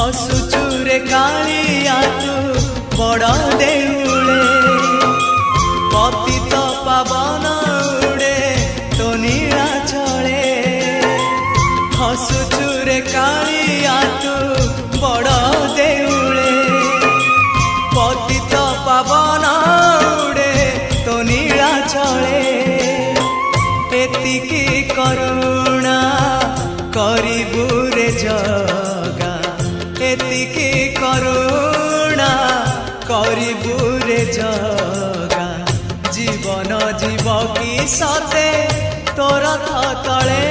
हसुचुरे कालिया तू बड़ देउले पतित पावन उड़े तो नीला चले हसुचुरे कालिया तू बड़ देउले पतित पावन उड़े तो नीला चले एतिकी करुणा करिबु रे जगा एतिकी करुणा करिबु रे जगा जीवन जीव की सते तोर तले